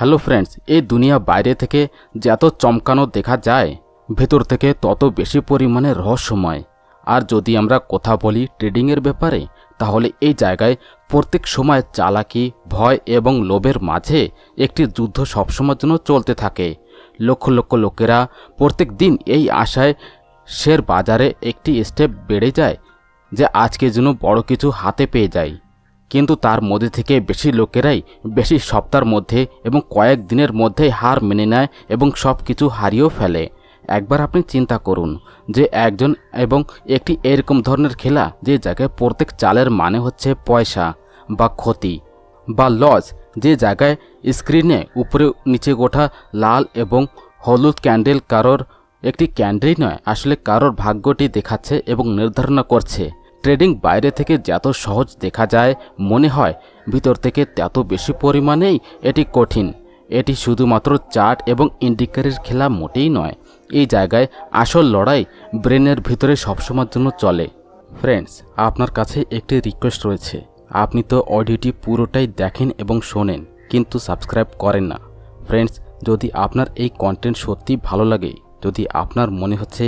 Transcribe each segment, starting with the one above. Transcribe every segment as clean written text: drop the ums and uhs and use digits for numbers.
Hello friends, এই দুনিয়া বাইরে থেকে যত চমকানো দেখা যায়, ভেতর থেকে তত বেশি পরিমাণে রহস্যময়। আর যদি আমরা কথা বলি ট্রেডিংয়ের ব্যাপারে, তাহলে এই জায়গায় প্রত্যেক সময় চালাকি, ভয় এবং লোভের মাঝে একটি যুদ্ধ সবসময়ের জন্য চলতে থাকে। লক্ষ লক্ষ লোকেরা প্রত্যেক দিন এই আশায় শেয়ার বাজারে একটি স্টেপ বেড়ে যায় যে আজকে যেন বড় কিছু হাতে পেয়ে যায়। কিন্তু তার মধ্যে থেকে বেশি লোকেরাই বেশি সপ্তাহের মধ্যে এবং কয়েক দিনের মধ্যেই হার মেনে নেয় এবং সব কিছু হারিয়েও ফেলে। একবার আপনি চিন্তা করুন যে একজন এবং একটি এরকম ধরনের খেলা যে জায়গায় প্রত্যেক চালের মানে হচ্ছে পয়সা বা ক্ষতি বা লস, যে জায়গায় স্ক্রিনে উপরে নিচে গোটা লাল এবং হলুদ ক্যান্ডেল কারোর একটি ক্যান্ডেলই নয়, আসলে কারোর ভাগ্যটি দেখাচ্ছে এবং নির্ধারণ করছে। ট্রেডিং বাইরে থেকে যত সহজ দেখা যায়, মনে হয় ভিতর থেকে তত বেশি পরিমাণেই এটি কঠিন। এটি শুধুমাত্র চার্ট এবং ইন্ডিকেটরের খেলা মোটেই নয়। এই জায়গায় আসল লড়াই ব্রেনের ভিতরে সবসময়ের জন্য চলে। ফ্রেন্ডস, আপনার কাছে একটি রিকোয়েস্ট রয়েছে। আপনি তো অডিওটি পুরোটাই দেখেন এবং শোনেন, কিন্তু সাবস্ক্রাইব করেন না। ফ্রেন্ডস, যদি আপনার এই কন্টেন্ট সত্যি ভালো লাগে, যদি আপনার মনে হচ্ছে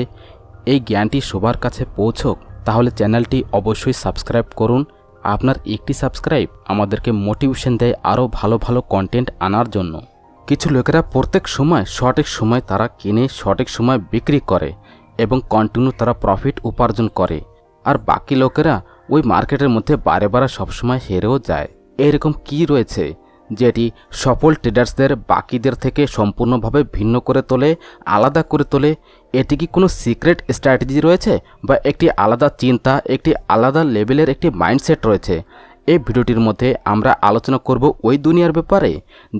এই জ্ঞানটি সবার কাছে পৌঁছক, তাহলে চ্যানেলটি অবশ্যই সাবস্ক্রাইব করুন। আপনার একটি সাবস্ক্রাইব আমাদেরকে মোটিভেশন দেয় আরও ভালো ভালো কন্টেন্ট আনার জন্য। কিছু লোকেরা প্রত্যেক সময় সঠিক সময় তারা কিনে সঠিক সময় বিক্রি করে এবং কন্টিনিউ তারা প্রফিট উপার্জন করে, আর বাকি লোকেরা ওই মার্কেটের মধ্যে বারে বারে সবসময় হেরেও যায়। এরকম কি রয়েছে যেটি সফল ট্রেডার্সদের বাকিদের থেকে সম্পূর্ণভাবে ভিন্ন করে তোলে, আলাদা করে তোলে? এটি কি কোনো সিক্রেট স্ট্র্যাটেজি রয়েছে, বা একটি আলাদা চিন্তা, একটি আলাদা লেভেলের একটি মাইন্ডসেট রয়েছে? এই ভিডিওটির মধ্যে আমরা আলোচনা করব ওই দুনিয়ার ব্যাপারে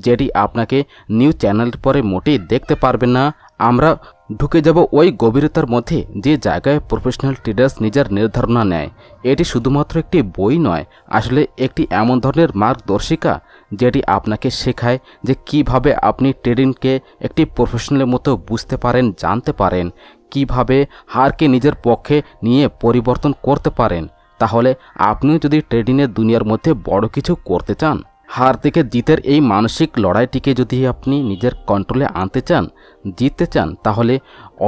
যেটি আপনাকে নিউ চ্যানেলের পরে মোটেই দেখতে পারবেন না। আমরা ঢুকে যাব ওই গভীরতার মধ্যে যে জায়গায় প্রফেশনাল ট্রেডার্স নিজের নির্ধারণা নেয়। এটি শুধুমাত্র একটি বই নয়, আসলে একটি এমন ধরনের মার্গদর্শিকা যেটি আপনাকে শেখায় যে কিভাবে আপনি ট্রেডিংকে একটি প্রফেশনালের মতো বুঝতে পারেন, জানতে পারেন, কিভাবে হারকে নিজের পক্ষে নিয়ে পরিবর্তন করতে পারেন। তাহলে আপনিও যদি ট্রেডিংয়ের দুনিয়ার মধ্যে বড় কিছু করতে চান, হার থেকে জিতের এই মানসিক লড়াইটিকে যদি আপনি নিজের কন্ট্রোলে আনতে চান, জিততে চান, তাহলে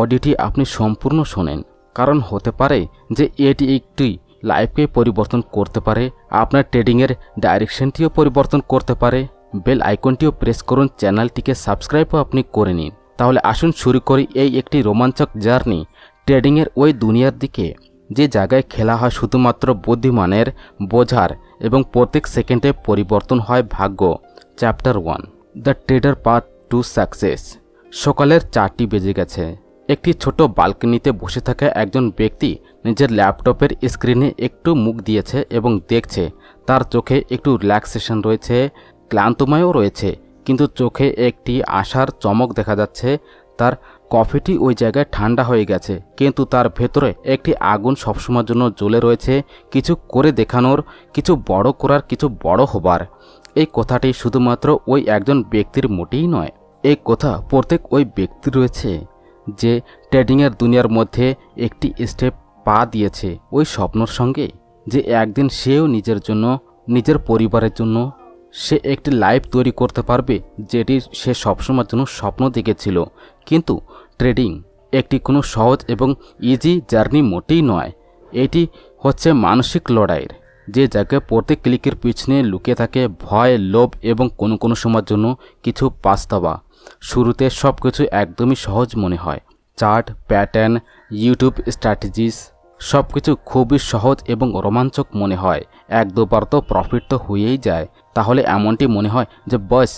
অডিওটি আপনি সম্পূর্ণ শোনেন। কারণ হতে পারে যে এটি একটি লাইফকে পরিবর্তন করতে পারে, আপনার ট্রেডিংয়ের ডাইরেকশনটিও পরিবর্তন করতে পারে। বেল আইকনটিও প্রেস করুন, চ্যানেলটিকে সাবস্ক্রাইবও আপনি করে নিন। তাহলে আসুন শুরু করি এই একটি রোমাঞ্চক জার্নি ট্রেডিংয়ের ওই দুনিয়ার দিকে, যে জায়গায় খেলা হয় শুধুমাত্র বুদ্ধিমানের, বোঝার এবং প্রত্যেক সেকেন্ডে পরিবর্তন হয় ভাগ্য। Chapter 1, the trader path to success. সকালের 4টি বেজে গেছে। একটি ছোট বালকনিতে বসে থাকা একজন ব্যক্তি নিজের ল্যাপটপের স্ক্রিনে একটু মুখ দিয়েছে এবং দেখছে। তার চোখে একটু রিল্যাক্সেশন রয়েছে, ক্লান্তময়ও রয়েছে, কিন্তু চোখে একটি আশার চমক দেখা যাচ্ছে। তার কফিটি ওই জায়গায় ঠান্ডা হয়ে গেছে, কিন্তু তার ভেতরে একটি আগুন সবসময়ের জন্য জ্বলে রয়েছে, কিছু করে দেখানোর, কিছু বড় করার, কিছু বড় হবার। এই কথাটি শুধুমাত্র ওই একজন ব্যক্তির মোটেই নয়, এই কথা প্রত্যেক ওই ব্যক্তি রয়েছে যে ট্রেডিংয়ের দুনিয়ার মধ্যে একটি স্টেপ পা দিয়েছে ওই স্বপ্নর সঙ্গে, যে একদিন সেও নিজের জন্য, নিজের পরিবারের জন্য সে একটি লাইফ তৈরি করতে পারবে, যেটি সে সবসময়ের জন্য স্বপ্ন দেখেছিল। কিন্তু ট্রেডিং একটি কোনো সহজ এবং ইজি জার্নি মোটেই নয়। এটি হচ্ছে মানসিক লড়াইয়ের, যে জায়গায় প্রত্যেক ক্লিকের পিছনে লুকিয়ে থাকে ভয়, লোভ এবং কোনো কোনো সময়ের জন্য কিছু পাস্তাবা। শুরুতে সব কিছু একদমই সহজ মনে হয়। চার্ট, প্যাটার্ন, ইউটিউব স্ট্র্যাটেজিস সব কিছু খুবই সহজ এবং রোমাঞ্চক মনে হয়। 1-2 বার তো প্রফিট তো হয়েই যায়। তাহলে এমনটি মনে হয় যে বস,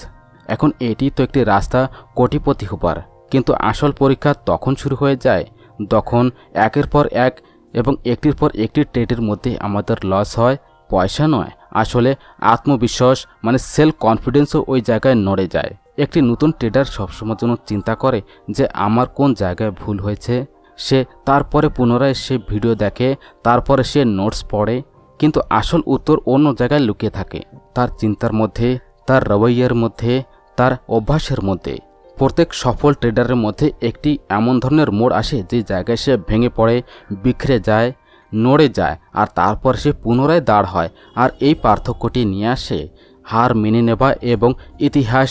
এখন এটি তো একটি রাস্তা কোটিপতি হবার। কিন্তু আসল পরীক্ষা তখন শুরু হয়ে যায় যখন একের পর এক এবং একটির পর একটি ট্রেডের মধ্যে আমাদের লস হয়। পয়সা নয়, আসলে আত্মবিশ্বাস মানে সেলফ কনফিডেন্সও ওই জায়গায় নড়ে যায়। একটি নতুন ট্রেডার সবসময়ের জন্য চিন্তা করে যে আমার কোন জায়গায় ভুল হয়েছে। সে তারপরে পুনরায় সে ভিডিও দেখে, তারপরে সে নোটস পড়ে, কিন্তু আসল উত্তর অন্য জায়গায় লুকিয়ে থাকে, তার চিন্তার মধ্যে, তার রবৈয়ার মধ্যে, তার অভ্যাসের মধ্যে। প্রত্যেক সফল ট্রেডারের মধ্যে একটি এমন ধরনের মোড় আসে যে জায়গায় সে ভেঙে পড়ে, বিখরে যায়, নড়ে যায়, আর তারপর সে পুনরায় দাঁড় হয়। আর এই পার্থক্যটি নিয়ে আসে হার মেনে নেওয়া এবং ইতিহাস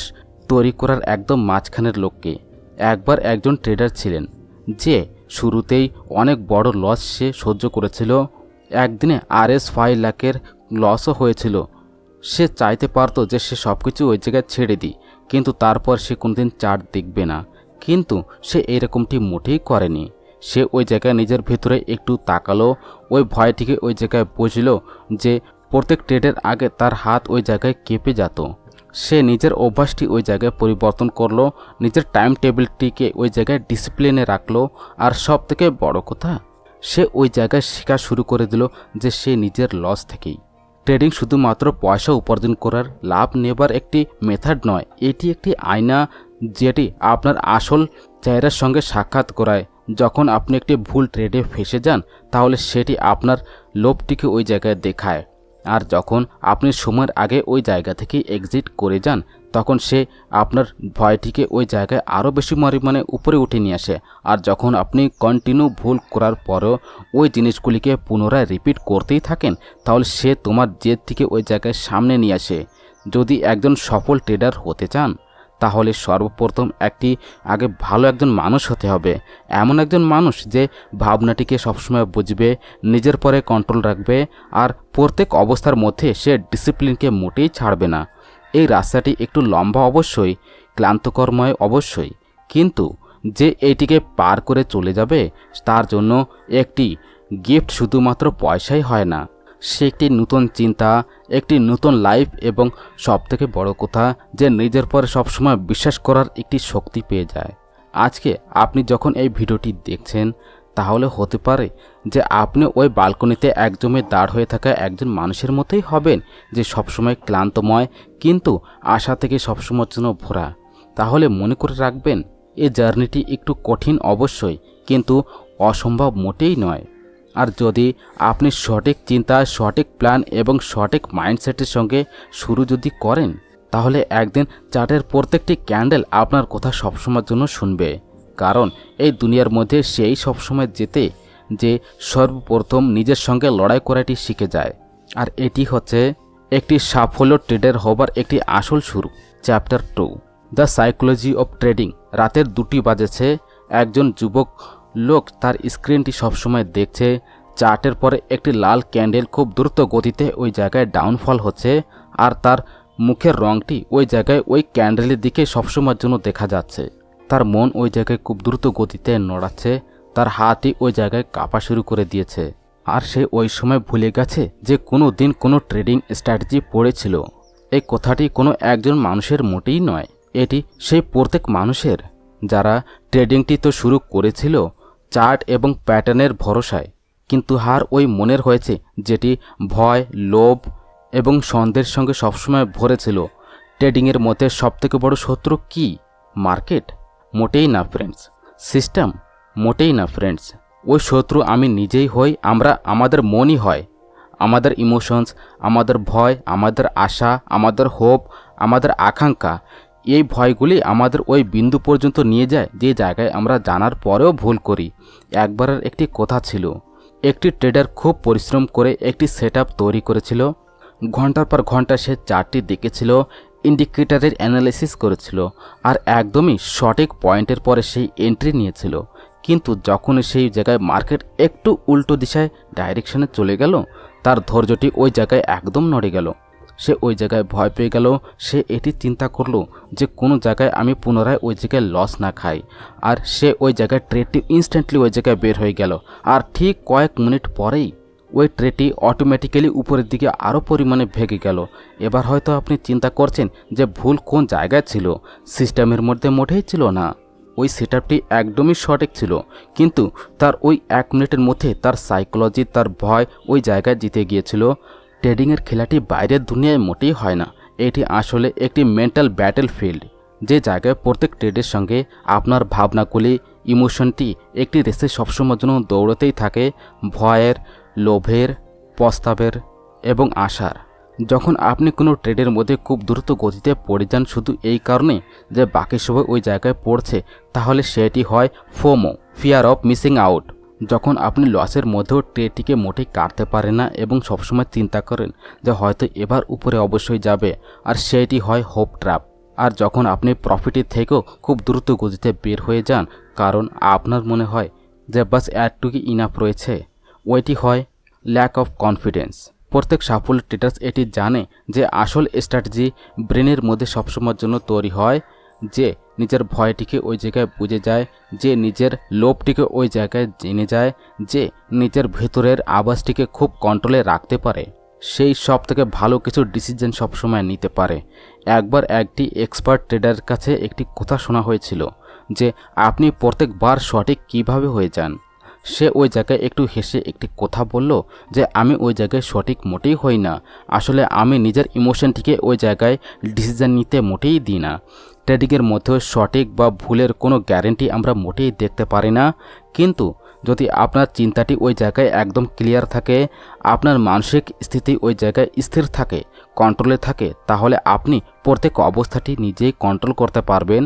তৈরি করার একদম মাঝখানের লোককে। একবার একজন ট্রেডার ছিলেন যে শুরুতেই অনেক বড় লস সে সহ্য করেছিল। একদিনে RS5 লাখের লসও হয়েছিল। সে চাইতে পারতো যে সে সব কিছু ওই জায়গায় ছেড়ে দিই, কিন্তু তারপর সে কোনোদিন চার্ট দেখবে না। কিন্তু সে এরকমটি মোটেই করেনি। সে ওই জায়গায় নিজের ভিতরে একটু তাকালো, ওই ভয়টিকে ওই জায়গায় বুঝলো যে প্রত্যেক ট্রেডের আগে তার হাত ওই জায়গায় কেঁপে যেত। সে নিজের অভ্যাসটি ওই জায়গায় পরিবর্তন করলো, নিজের টাইম টেবিলটিকে ওই জায়গায় ডিসিপ্লিনে রাখলো। আর সব থেকে বড় কথা, সে ওই জায়গায় শেখা শুরু করে দিল যে সে নিজের লস থেকেই। ট্রেডিং শুধুমাত্র পয়সা উপার্জন করার, লাভ নেবার একটি মেথড নয়, এটি একটি আয়না যেটি আপনার আসল চেহারার সঙ্গে সাক্ষাৎ করায়। যখন আপনি একটি ভুল ট্রেডে ফেসে যান তাহলে সেটি আপনার লোভটিকে ওই জায়গায় দেখায়, আর যখন আপনি সময়ের আগে ওই জায়গা থেকে এক্সিট করে যান তখন সে আপনার ভয়টিকে ওই জায়গায় আরও বেশি পরিমাণে উপরে উঠে নিয়ে আসে। আর যখন আপনি কন্টিনিউ ভুল করার পরেও ওই জিনিসগুলিকে পুনরায় রিপিট করতেই থাকেন তাহলে সে তোমার জেদটিকে ওই জায়গায় সামনে নিয়ে আসে। যদি একজন সফল ট্রেডার হতে চান তাহলে সর্বপ্রথম আগে ভালো একজন মানুষ হতে হবে। এমন একজন মানুষ যে ভাবনাটিকে সবসময় বুঝবে, নিজের পরে কন্ট্রোল রাখবে, আর প্রত্যেক অবস্থার মধ্যে সে ডিসিপ্লিনকে মোটেই ছাড়বে না। এই রাস্তাটি একটু লম্বা অবশ্যই, ক্লান্তকরময় অবশ্যই, কিন্তু যে এইটিকে পার করে চলে যাবে তার জন্য একটি গিফট শুধুমাত্র পয়সাই হয় না, সে একটি নতুন চিন্তা, একটি নতুন লাইফ, এবং সবথেকে বড় কথা যে নিজের পরে সবসময় বিশ্বাস করার একটি শক্তি পেয়ে যায়। আজকে আপনি যখন এই ভিডিওটি দেখছেন তাহলে হতে পারে যে আপনি ওই বালকনিতে একজমে দাঁড় হয়ে থাকা একজন মানুষের মতোই হবেন যে সবসময় ক্লান্তময় কিন্তু আশা থেকে সবসময়ের জন্য ভরা। তাহলে মনে করে রাখবেন এই জার্নিটি একটু কঠিন অবশ্যই, কিন্তু অসম্ভব মোটেই নয়। আর যদি আপনি সঠিক চিন্তা, সঠিক প্ল্যান এবং সঠিক মাইন্ডসেটের সঙ্গে শুরু যদি করেন তাহলে একদিন চার্টের প্রত্যেকটি ক্যান্ডেল আপনার কথা সবসময়ের জন্য শুনবে। কারণ এই দুনিয়ার মধ্যে সেই সবসময় যেতে যে সর্বপ্রথম নিজের সঙ্গে লড়াই করাটি শিখে যায়। আর এটি হচ্ছে একটি সাফল্য ট্রেডার হবার একটি আসল শুরু। Chapter 2, the psychology of trading. রাতের 2টি বাজেছে। একজন যুবক লোক তার স্ক্রিনটি সবসময় দেখছে। চার্টের পরে একটি লাল ক্যান্ডেল খুব দ্রুত গতিতে ওই জায়গায় ডাউনফল হচ্ছে, আর তার মুখের রঙটি ওই জায়গায় ওই ক্যান্ডেলের দিকে সবসময়ের জন্য দেখা যাচ্ছে। তার মন ওই জায়গায় খুব দ্রুত গতিতে নড়াচ্ছে, তার হাতই ওই জায়গায় কাঁপা শুরু করে দিয়েছে। আর সে ওই সময় ভুলে গেছে যে কোনো দিন কোনো ট্রেডিং স্ট্র্যাটেজি পড়েছিল। এই কথাটি কোনো একজন মানুষের মোটেই নয়, এটি সেই প্রত্যেক মানুষের যারা ট্রেডিংটি তো শুরু করেছিল চার্ট এবং প্যাটার্নের ভরসায়, কিন্তু হার ওই মনের হয়েছে যেটি ভয়, লোভ এবং সন্দেহের সঙ্গে সবসময় ভরেছিল। ট্রেডিংয়ের মধ্যে সবথেকে বড় শত্রু কি? মার্কেট? মোটেই না ফ্রেন্ডস। সিস্টেম? মোটেই না ফ্রেন্ডস। ওই শত্রু আমি নিজেই হই, আমাদের মনই হয়। আমাদের ইমোশনস, আমাদের ভয়, আমাদের আশা, আমাদের হোপ, আমাদের আকাঙ্ক্ষা, এই ভয়গুলি আমাদের ওই বিন্দু পর্যন্ত নিয়ে যায় যে জায়গায় আমরা জানার পরেও ভুল করি। একবারের একটি কথা ছিল, একটি ট্রেডার খুব পরিশ্রম করে একটি সেটআপ তৈরি করেছিল। ঘন্টার পর ঘন্টা সে চার্টটি দেখেছিল, ইন্ডিকেটরের অ্যানালিসিস করেছিল, আর একদমই সঠিক পয়েন্টের পরে সেই এন্ট্রি নিয়েছিল। কিন্তু যখন সেই জায়গায় মার্কেট একটু উল্টো দিশায় ডাইরেকশনে চলে গেল, তার ধৈর্যটি ওই জায়গায় একদম নড়ে গেল। সে ওই জায়গায় ভয় পেয়ে গেল। সে এটি চিন্তা করলো যে কোনো জায়গায় আমি পুনরায় ওই জায়গায় লস না খাই। আর সে ওই জায়গায় ট্রেডটি ইনস্ট্যান্টলি ওই জায়গায় বের হয়ে গেল। আর ঠিক কয়েক মিনিট পরেই ওই ট্রেডটি অটোমেটিক্যালি উপরের দিকে আরও পরিমাণে ভেঙে গেল। এবার হয়তো আপনি চিন্তা করছেন যে ভুল কোন জায়গায় ছিল। সিস্টেমের মধ্যে মোটেই ছিল না। ওই সেটআপটি একদমই সঠিক ছিল, কিন্তু তার ওই 1 মিনিটের মধ্যে তার সাইকোলজি, তার ভয় ওই জায়গায় জিতে গিয়েছিল। ট্রেডিংয়ের খেলাটি বাইরের দুনিয়ায় মোটেই হয় না, এটি আসলে একটি মেন্টাল ব্যাটেল ফিল্ড, যে জায়গায় প্রত্যেক ট্রেডের সঙ্গে আপনার ভাবনাগুলি, ইমোশনটি একটি রেসে সবসময়ের জন্য দৌড়তেই থাকে, ভয়ের, লোভের, প্রস্তাবের এবং আশার। যখন আপনি কোনো ট্রেডের মধ্যে খুব দ্রুত গতিতে পড়ে যান শুধু এই কারণে যে বাকি সবাই ওই জায়গায় পড়ছে, তাহলে সেটি হয় FOMO, fear of missing out. যখন আপনি লসের মধ্যেও ট্রেডটিকে মোটেই কাটতে পারেন না এবং সবসময় চিন্তা করেন যে হয়তো এবার উপরে অবশ্যই যাবে, আর সেটি হয় হোপ ট্র্যাপ। আর যখন আপনি প্রফিটের থেকেও খুব দ্রুত গতিতে বের হয়ে যান কারণ আপনার মনে হয় যে বাস এতটুকু ইনাফ রয়েছে, ওইটি হয় ল্যাক অফ কনফিডেন্স। প্রত্যেক সাফল্য ট্রেডার্স এটি জানে যে আসল স্ট্র্যাটেজি ব্রেনের মধ্যে সবসময়ের জন্য তৈরি হয়, যে নিজের ভয়টিকে ওই জায়গায় বুঝে যায়, যে নিজের লোভটিকে ওই জায়গায় জেনে যায়, যে নিজের ভেতরের আওয়াজটিকে খুব কন্ট্রোলে রাখতে পারে, সেই সব থেকে ভালো কিছু ডিসিশন সবসময় নিতে পারে। একবার একটি এক্সপার্ট ট্রেডারের কাছে একটি কথা শোনা হয়েছিল যে আপনি প্রত্যেকবার সঠিক কিভাবে হয়ে যান। সে ওই জায়গায় একটু হেসে একটি কথা বলল যে আমি ওই জায়গায় সঠিক মোটেই হই না, আসলে আমি নিজের ইমোশনটিকে ওই জায়গায় ডিসিশন নিতে মোটেই দিই না। ট্রেডিংয়ের মধ্যে সঠিক বা ভুলের কোনো গ্যারেন্টি আমরা মোটেই দেখতে পারি না, কিন্তু যদি আপনার চিন্তাটি ওই জায়গায় একদম ক্লিয়ার থাকে, আপনার মানসিক স্থিতি ওই জায়গায় স্থির থাকে, কন্ট্রোলে থাকে, তাহলে আপনি প্রত্যেক অবস্থাটি নিজেই কন্ট্রোল করতে পারবেন।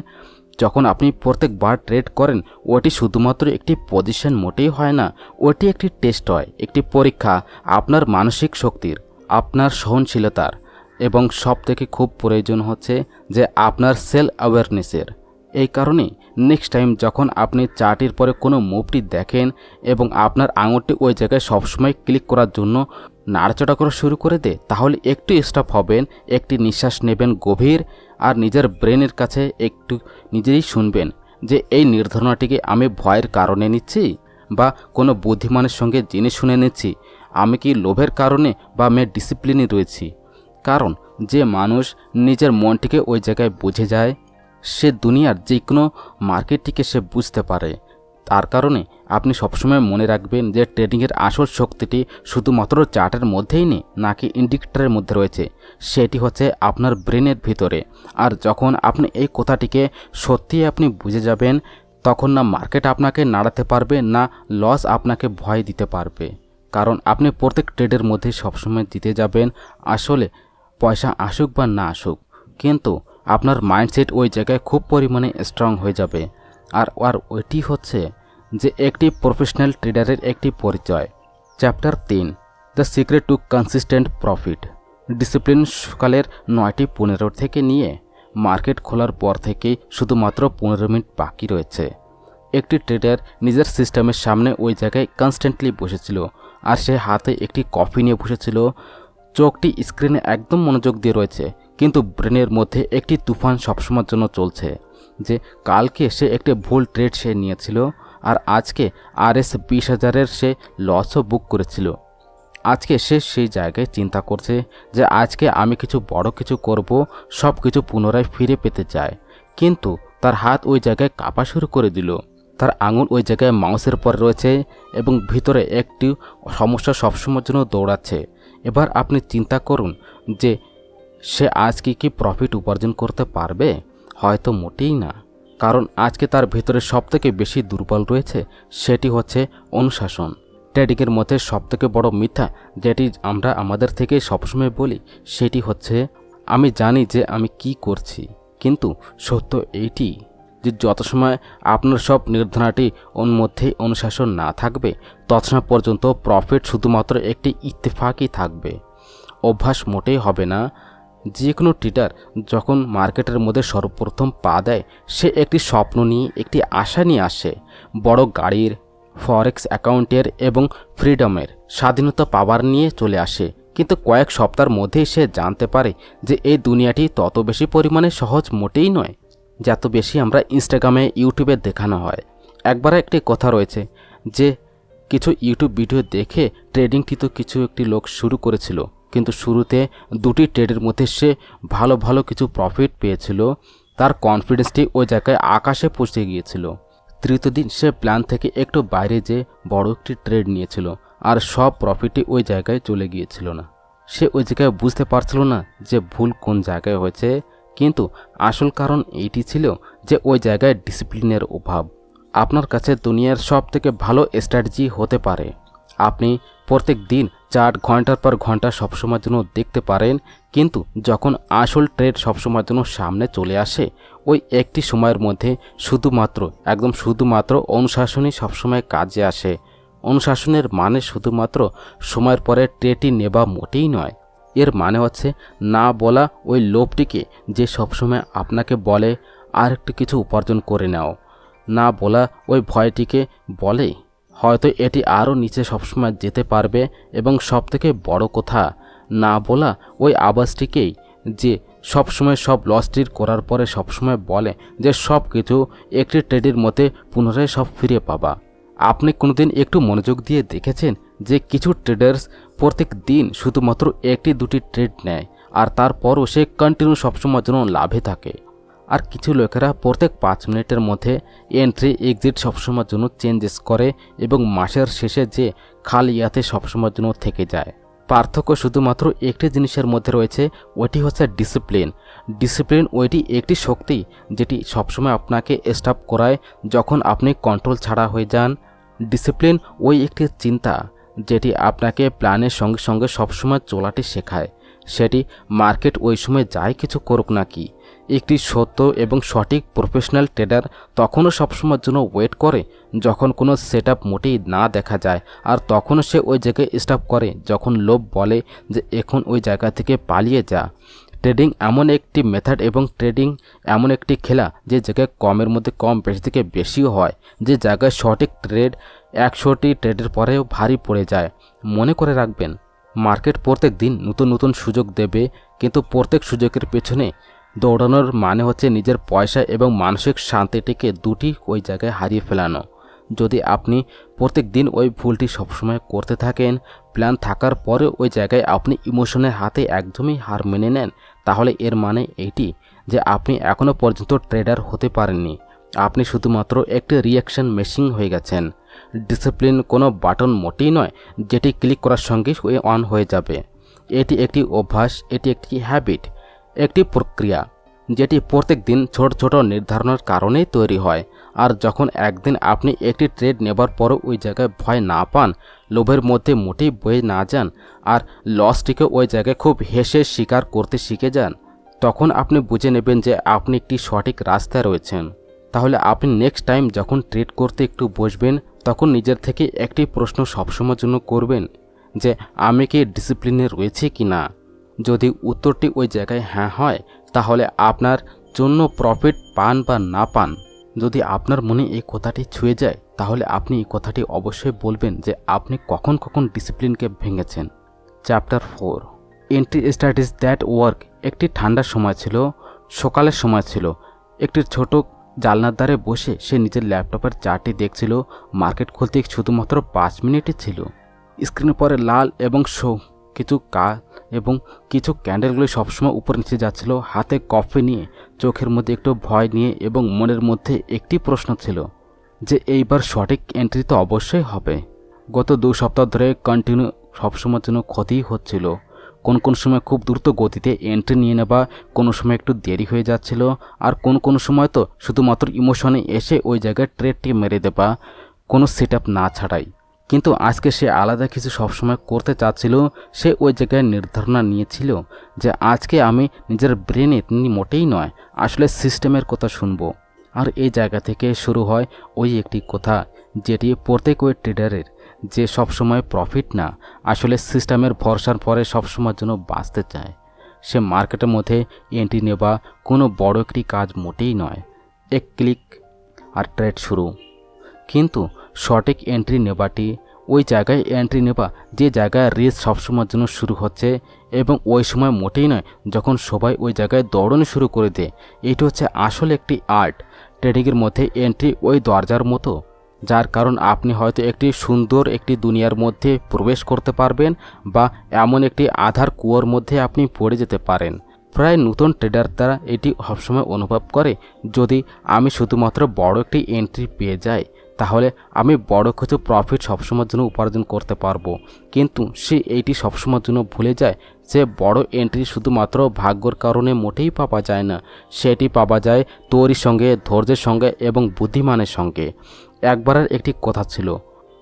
যখন আপনি প্রত্যেকবার ট্রেড করেন, ওটি শুধুমাত্র একটি পজিশন মোটেই হয় না, ওটি একটি টেস্ট হয়, একটি পরীক্ষা আপনার মানসিক শক্তির, আপনার সহনশীলতার, এবং সবথেকে খুব প্রয়োজন হচ্ছে যে আপনার সেলফ অ্যাওয়ারনেসের। এই কারণেই নেক্সট টাইম যখন আপনি চার্টের পরে কোনো মুভটি দেখেন এবং আপনার আঙুলটি ওই জায়গায় সবসময় ক্লিক করার জন্য নাড়াচাড়া করা শুরু করে দেয়, তাহলে একটু স্টপ হবেন, একটি নিঃশ্বাস নেবেন গভীর, আর নিজের ব্রেনের কাছে একটু নিজেই শুনবেন যে এই নির্ধারণটিকে আমি ভয়ের কারণে নিচ্ছি বা কোনো বুদ্ধিমানের সঙ্গে জেনে শুনে নিচ্ছি, আমি কি লোভের কারণে বা আমি ডিসিপ্লিনে রয়েছি। কারণ যে মানুষ নিজের মনটিকে ওই জায়গায় বুঝে যায়, সে দুনিয়ার যে কোনো মার্কেটটিকে সে বুঝতে পারে। তার কারণে আপনি সবসময় মনে রাখবেন যে ট্রেডিংয়ের আসল শক্তিটি শুধুমাত্র চার্টের মধ্যেই নেই, নাকি ইন্ডিকেটরের মধ্যে রয়েছে, সেটি হচ্ছে আপনার ব্রেনের ভিতরে। আর যখন আপনি এই কথাটিকে সত্যিই আপনি বুঝে যাবেন, তখন না মার্কেট আপনাকে নাড়াতে পারবে, না লস আপনাকে ভয় দিতে পারবে। কারণ আপনি প্রত্যেক ট্রেডের মধ্যে সবসময় জিতে যাবেন, আসলে পয়সা আসুক বা না আসুক, কিন্তু আপনার মাইন্ডসেট ওই জায়গায় খুব পরিমাণে স্ট্রং হয়ে যাবে। আর ওইটি হচ্ছে যে একটি প্রফেশনাল ট্রেডারের একটি পরিচয়। Chapter 3, the secret two consistent profit. Discipline সকালের 9:15 থেকে নিয়ে মার্কেট খোলার পর থেকেই শুধুমাত্র 15 মিনিট বাকি রয়েছে। একটি ট্রেডার নিজের সিস্টেমের সামনে ওই জায়গায় কনস্ট্যান্টলি বসেছিল, আর সে হাতে একটি কফি নিয়ে বসেছিল, চোখটি স্ক্রিনে একদম মনোযোগ দিয়ে রয়েছে, কিন্তু ব্রেনের মধ্যে একটি তুফান সবসময়ের জন্য চলছে যে কালকে সে একটি ভুল ট্রেড সে নিয়েছিল, আর আজকে RS 20,000-এর সে লসও বুক করেছিল। আজকে সে সেই জায়গায় চিন্তা করছে যে আজকে আমি কিছু বড় কিছু করব, সব কিছু পুনরায় ফিরে পেতে চায়, কিন্তু তার হাত ওই জায়গায় কাঁপা শুরু করে দিল, তার আঙুল ওই জায়গায় মাউসের পরে রয়েছে এবং ভিতরে একটি সমস্যা সবসময়ের জন্য দৌড়াচ্ছে। এবার আপনি চিন্তা করুন যে সে আজকে কি প্রফিট উপার্জন করতে পারবে? হয়তো মোটেই না, কারণ আজকে তার ভেতরে সবথেকে বেশি দুর্বল রয়েছে, সেটি হচ্ছে অনুশাসন। ট্রেডিংয়ের মধ্যে সবথেকে বড় মিথ্যা যেটি আমরা আমাদের থেকে সবসময় বলি, সেটি হচ্ছে আমি জানি যে আমি কি করছি, কিন্তু সত্য এইটি যে যত সময় আপনার সব নির্ধারণাটি ওর মধ্যেই অনুশাসন না থাকবে, ততসময় পর্যন্ত প্রফিট শুধুমাত্র একটি ইত্তেফাকই থাকবে, অভ্যাস মোটেই হবে না। যে কোনো ট্রেডার যখন মার্কেটের মধ্যে সর্বপ্রথম পা দেয়, সে একটি স্বপ্ন নিয়ে, একটি আশা নিয়ে আসে, বড় গাড়ির, ফরেক্স অ্যাকাউন্টের এবং ফ্রিডমের স্বাধীনতা পাওয়ার নিয়ে চলে আসে, কিন্তু কয়েক সপ্তাহের মধ্যেই সে জানতে পারে যে এই দুনিয়াটি তত বেশি পরিমাণে সহজ মোটেই নয় যত বেশি আমরা ইনস্টাগ্রামে, ইউটিউবে দেখানো হয়। একবার একটি কথা রয়েছে যে কিছু ইউটিউব ভিডিও দেখে ট্রেডিংটি তো কিছু একটি লোক শুরু করেছিল, কিন্তু শুরুতে 2টি ট্রেডের মধ্যে সে ভালো ভালো কিছু প্রফিট পেয়েছিল, তার কনফিডেন্সটি ওই জায়গায় আকাশে পৌঁছে গিয়েছিল। তৃতীয় দিন সে প্ল্যান থেকে একটু বাইরে যেয়ে বড় একটি ট্রেড নিয়েছিল, আর সব প্রফিটই ওই জায়গায় চলে গিয়েছিল না। সে ওই জায়গায় বুঝতে পারছিল না যে ভুল কোন জায়গায় হয়েছে, কিন্তু আসল কারণ এইটি ছিল যে ওই জায়গায় ডিসিপ্লিনের অভাব। আপনার কাছে দুনিয়ার সব থেকে ভালো স্ট্র্যাটেজি হতে পারে, আপনি প্রত্যেক দিন চার্ট ঘন্টার পর ঘন্টা সবসময়ের জন্য দেখতে পারেন, কিন্তু যখন আসল ট্রেড সবসময়ের জন্য সামনে চলে আসে, ওই একটি সময়ের মধ্যে শুধুমাত্র অনুশাসনই সবসময় কাজে আসে। অনুশাসনের মানে শুধুমাত্র সময়ের পরে ট্রেডটি নেওয়া মোটেই নয়, এর মানে হচ্ছে না বলা ওই লোভটিকে যে সবসময় আপনাকে বলে আর একটু কিছু উপার্জন করে নাও, না বলা ওই ভয়টিকে বলে হয়তো এটি আরও নিচে সবসময় যেতে পারবে, এবং সবথেকে বড় কথা না বলা ওই আওয়াজটিকেই যে সবসময় সব লসটির করার পরে সবসময় বলে যে সব কিছু একটি ট্রেডের মধ্যে পুনরায় সব ফিরে পাবা। আপনি কোনোদিন একটু মনোযোগ দিয়ে দেখেছেন যে কিছু ট্রেডার্স প্রত্যেক দিন শুধুমাত্র একটি দুটি ট্রেড নেয় আর তারপরও সে কন্টিনিউ সবসময়ের জন্য লাভে থাকে, আর কিছু লোকেরা প্রত্যেক 5 মিনিটের মধ্যে এন্ট্রি এক্সিট সবসময়ের জন্য চেঞ্জেস করে এবং মাসের শেষে যে খালিয়াতে সবসময়ের জন্য থেকে যায়। পার্থক্য শুধুমাত্র একটি জিনিসের মধ্যে রয়েছে, ওইটি হচ্ছে ডিসিপ্লিন। ডিসিপ্লিন ওইটি একটি শক্তি যেটি সবসময় আপনাকে স্টপ করায় যখন আপনি কন্ট্রোল ছাড়া হয়ে যান। ডিসিপ্লিন ওই একটি চিন্তা যেটি আপনাকে প্ল্যানের সঙ্গে সঙ্গে সবসময় চলাটি শেখায়, সেটি মার্কেট ওই সময় যাই কিছু করুক না কি। একটি সত্য এবং সঠিক প্রফেশনাল ট্রেডার তখনও সবসময়ের জন্য ওয়েট করে যখন কোনো সেটআপ মোটেই না দেখা যায়, আর তখনও সে ওই জায়গায় স্টপ করে যখন লোভ বলে যে এখন ওই জায়গা থেকে পালিয়ে যা। ট্রেডিং এমন একটি মেথড এবং ট্রেডিং এমন একটি খেলা যে জায়গায় কমের মধ্যে কম, বেশি থেকে বেশিও হয়, যে জায়গায় সঠিক ট্রেড 100টি ট্রেডের পরেও ভারী পড়ে যায়। মনে করে রাখবেন, মার্কেট প্রত্যেক দিন নতুন নতুন সুযোগ দেবে, কিন্তু প্রত্যেক সুযোগের পেছনে দৌড়ানোর মানে হচ্ছে নিজের পয়সা এবং মানসিক শান্তিটিকে দুটি ওই জায়গায় হারিয়ে ফেলানো। যদি আপনি প্রত্যেক দিন ওই ভুলটি সবসময় করতে থাকেন, প্ল্যান থাকার পরে ওই জায়গায় আপনি ইমোশনের হাতে একদমই হার মেনে নেন, তাহলে এর মানে এইটি যে আপনি এখনও পর্যন্ত ট্রেডার হতে পারেননি। আপনি শুধুমাত্র একটি রিয়াকশন মেশিন হয়ে গেছেন। ডিসিপ্লিন কোনো বাটন মোটেই নয় যেটি ক্লিক করার সঙ্গে অন হয়ে যাবে। এটি একটি অভ্যাস, এটি একটি হ্যাবিট, একটি প্রক্রিয়া যেটি প্রত্যেক দিন ছোট ছোট নির্ধারণের কারণেই তৈরি হয়। আর যখন একদিন আপনি একটি ট্রেড নেবার পরও ওই জায়গায় ভয় না পান, লোভের মধ্যে মোটেই বয়ে না যান, আর লসটিকে ওই জায়গায় খুব হেসে স্বীকার করতে শিখে যান, তখন আপনি বুঝে নেবেন যে আপনি একটি সঠিক রাস্তায় রয়েছেন। তাহলে আপনি নেক্সট টাইম যখন ট্রেড করতে একটু বসবেন, তখন নিজের থেকে একটি প্রশ্ন সবসময়ের জন্য করবেন যে আমি কি ডিসিপ্লিনে রয়েছি কি না। যদি উত্তরটি ওই জায়গায় হ্যাঁ হয়, তাহলে আপনার জন্য প্রফিট পান বা না পান, যদি আপনার মনে এই কথাটি ছুঁয়ে যায়, তাহলে আপনি এই কথাটি অবশ্যই বলবেন যে আপনি কখন কখন ডিসিপ্লিনকে ভেঙেছেন। Chapter 4, entry strategies that work. একটি ঠান্ডার সময় ছিল, সকালের সময় ছিল। একটি ছোট জানলার ধারে বসে সে নিজের ল্যাপটপের চার্টটি দেখছিল। মার্কেট খুলতে শুধুমাত্র 5 মিনিটই ছিল। স্ক্রিনের পরে লাল এবং কিছু এবং কিছু ক্যান্ডেলগুলি সবসময় উপর নিচে যাচ্ছিল। হাতে কফি নিয়ে, চোখের মধ্যে একটু ভয় নিয়ে এবং মনের মধ্যে একটি প্রশ্ন ছিল যে এইবার সঠিক এন্ট্রি তো অবশ্যই হবে। গত 2 সপ্তাহ ধরে কন্টিনিউ সবসময়ের জন্য ক্ষতিই হচ্ছিল। কোন সময় খুব দ্রুত গতিতে এন্ট্রি নিয়ে নেবা, কোনো সময় একটু দেরি হয়ে যাচ্ছিল, আর কোন সময় তো শুধুমাত্র ইমোশনে এসে ওই জায়গায় ট্রেডটি মেরে দেবা কোনো সেটআপ না ছাড়াই। কিন্তু আজকে সে আলাদা কিছু সবসময় করতে চাচ্ছিল। সে ওই জায়গায় নির্ধারণা নিয়েছিল যে আজকে আমি নিজের ব্রেনে মোটেই নয়, আসলে সিস্টেমের কথা শুনবো। আর এই জায়গা থেকে শুরু হয় ওই একটি কথা যেটি প্রত্যেক ওই ট্রেডারের, যে সবসময় প্রফিট না, আসলে সিস্টেমের ভরসার পরে সবসময়ের জন্য বাঁচতে চায়। সে মার্কেটের মধ্যে এন্ট্রি নেওয়া কোনো বড় একটি কাজ মোটেই নয়, এক ক্লিক আর ট্রেড শুরু। কিন্তু সঠিক এন্ট্রি নেবাটি ওই জায়গায় এন্ট্রি নেবা যে জায়গায় রেস সবসময়ের জন্য শুরু হচ্ছে, এবং ওই সময় মোটেই নয় যখন সবাই ওই জায়গায় দৌড়ানো শুরু করে দেয়। এটি হচ্ছে আসলে একটি আর্ট। ট্রেডিংয়ের মধ্যে এন্ট্রি ওই দরজার মতো, যার কারণ আপনি হয়তো একটি সুন্দর একটি দুনিয়ার মধ্যে প্রবেশ করতে পারবেন, বা এমন একটি আধার কুয়োর মধ্যে আপনি পড়ে যেতে পারেন। প্রায় নতুন ট্রেডার তারা এটি সবসময় অনুভব করে, যদি আমি শুধুমাত্র বড় একটি এন্ট্রি পেয়ে যাই, তাহলে আমি বড় কিছু প্রফিট সবসময়ের জন্য উপার্জন করতে পারবো। কিন্তু সে এইটি সবসময়ের জন্য ভুলে যায় যে বড় এন্ট্রি শুধুমাত্র ভাগ্যর কারণে মোটেই পাওয়া যায় না, সেটি পাওয়া যায় তৈরির সঙ্গে, ধৈর্যের সঙ্গে এবং বুদ্ধিমানের সঙ্গে। একবারের একটি কথা ছিল,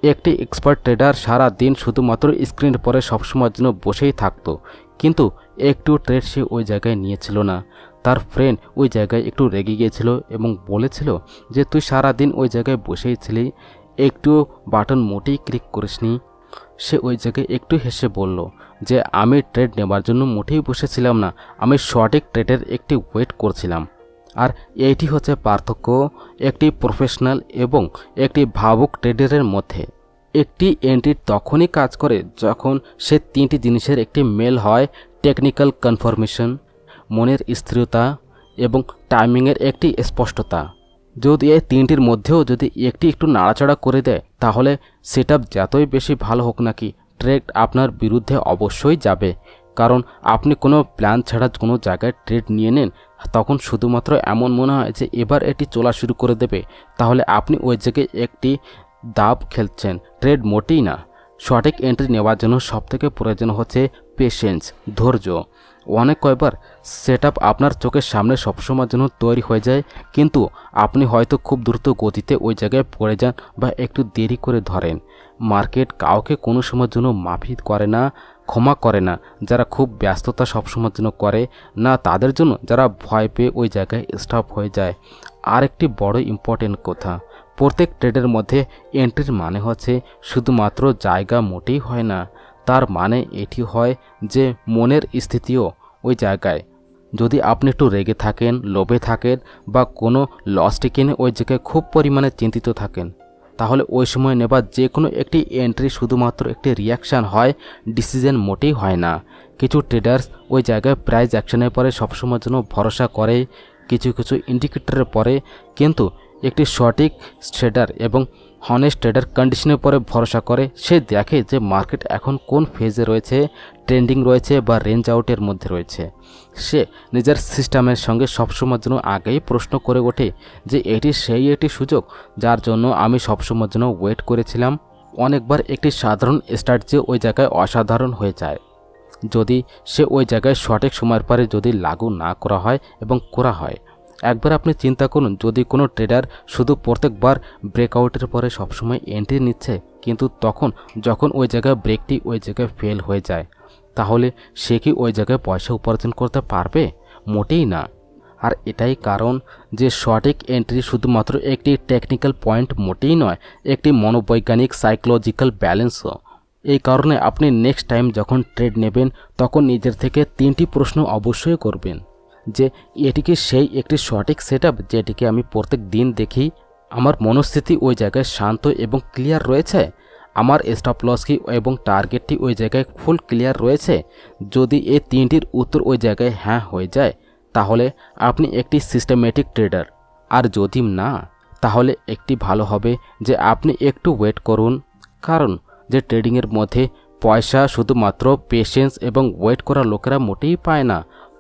একটি এক্সপার্ট ট্রেডার সারা দিন শুধুমাত্র স্ক্রিনের পরে সবসময়ের জন্য বসেই থাকতো, কিন্তু একটু ট্রেড সে ওই জায়গায় নিয়েছিল না। তার ফ্রেন্ড ওই জায়গায় একটু রেগে গিয়েছিল এবং বলেছিল যে তুই সারা দিন ওই জায়গায় বসেই ছিলি, একটু বাটন মোটেই ক্লিক করিসনি। সে ওই জায়গায় একটু হেসে বলল যে আমি ট্রেড নেবার জন্য মোটেই বসেছিলাম না, আমি সঠিক ট্রেডের একটি ওয়েট করছিলাম। আর এইটি হচ্ছে পার্থক্য একটি প্রফেশনাল এবং একটি ভাবুক ট্রেডারের মধ্যে। একটি এন্ট্রি তখনই কাজ করে যখন সে তিনটি জিনিসের একটি মেল হয়: টেকনিক্যাল কনফার্মেশন, মনের স্থিরতা এবং টাইমিংয়ের একটি স্পষ্টতা। যদি এই তিনটির মধ্যেও যদি একটি একটু নাড়াচাড়া করে দেয়, তাহলে সেটআপ যতই বেশি ভালো হোক নাকি ট্রেড আপনার বিরুদ্ধে অবশ্যই যাবে। কারণ আপনি কোনো প্ল্যান ছাড়া কোনো জায়গায় ট্রেড নিয়ে নেন, তখন শুধুমাত্র এমন মনে হয় যে এবার এটি চলা শুরু করে দেবে, তাহলে আপনি ওই জায়গায় একটি দাব খেলছেন, ট্রেড মোটেই না। সঠিক এন্ট্রি নেওয়ার জন্য সবথেকে প্রয়োজন হচ্ছে পেশেন্স, ধৈর্য। অনেক কয়বার সেটআপ আপনার চোখের সামনে সবসময়ের জন্য তৈরি হয়ে যায়, কিন্তু আপনি হয়তো খুব দ্রুত গতিতে ওই জায়গায় পড়ে যান বা একটু দেরি করে ধরেন। মার্কেট কাউকে কোনো সময়ের জন্য মাফি করে না, ক্ষমা করে না। যারা খুব ব্যস্ততা সবসময়ের জন্য করে না, তাদের জন্য যারা ভয় পেয়ে ওই জায়গায় স্টপ হয়ে যায়। আর একটি বড় ইম্পর্টেন্ট কথা, প্রত্যেক ট্রেডের মধ্যে এন্ট্রির মানে হচ্ছে শুধুমাত্র জায়গা মোটেই হয় না, তার মানে এটি হয় যে মনের স্থিতিও ওই জায়গায়। যদি আপনি একটু রেগে থাকেন, লোভে থাকেন বা কোনো লসটি কিনে ওই জায়গায় খুব পরিমাণে চিন্তিত থাকেন, তাহলে ওই সময় নেবার যে কোনো একটি এন্ট্রি শুধুমাত্র একটি রিয়াকশান হয়, ডিসিশন মোটেই হয় না। কিছু ট্রেডার্স ওই জায়গায় প্রাইস অ্যাকশনের পরে সবসময়ের জন্য ভরসা করে, কিছু কিছু ইন্ডিকেটরের পরে, কিন্তু একটি সঠিক ট্রেডার এবং হনেস্ট ট্রেডার কন্ডিশনের পরে ভরসা করে। সে দেখে যে মার্কেট এখন কোন ফেজে রয়েছে, ট্রেন্ডিং রয়েছে বা রেঞ্জ আউটের মধ্যে রয়েছে। সে নিজের সিস্টেমের সঙ্গে সবসময়ের জন্য আগেই প্রশ্ন করে ওঠে যে এটি সেই একটি সুযোগ যার জন্য আমি সবসময়ের জন্য ওয়েট করেছিলাম। অনেকবার একটি সাধারণ স্ট্র্যাটেজি ওই জায়গায় অসাধারণ হয়ে যায় যদি সে ওই জায়গায় সঠিক সময়ের পরে যদি লাগু না করা হয় এবং করা হয়। একবার আপনি চিন্তা করুন, যদি কোনো ট্রেডার শুধু প্রত্যেকবার ব্রেকআউটের পরে সবসময় এন্ট্রি নিচ্ছে, কিন্তু তখন যখন ওই জায়গায় ব্রেকটি ওই জায়গায় ফেল হয়ে যায়, তাহলে সে কি ওই জায়গায় পয়সা উপার্জন করতে পারবে? মোটেই না। আর এটাই কারণ যে সঠিক এন্ট্রি শুধুমাত্র একটি টেকনিক্যাল পয়েন্ট মোটেই নয়, একটি মনোবৈজ্ঞানিক সাইকোলজিক্যাল ব্যালেন্সও। এই কারণে আপনি নেক্সট টাইম যখন ট্রেড নেবেন, তখন নিজের থেকে তিনটি প্রশ্ন অবশ্যই করবেন যে এটি কি সেই একটি সঠিক সেটআপ যেটিকে আমি প্রত্যেক দিন দেখি? আমার মনস্থিতি ওই জায়গায় শান্ত এবং ক্লিয়ার রয়েছে? আমার স্টপ লস কি এবং টার্গেটটি ওই জায়গায় ফুল ক্লিয়ার রয়েছে? যদি এই তিনটির উত্তর ওই জায়গায় হ্যাঁ হয়ে যায়, তাহলে আপনি একটি সিস্টেমেটিক ট্রেডার। আর যদি না, তাহলে একটি ভালো হবে যে আপনি একটু ওয়েট করুন। কারণ যে ট্রেডিংয়ের মধ্যে পয়সা শুধুমাত্র পেশেন্স এবং ওয়েট করা লোকেরা মোটেই পায় না।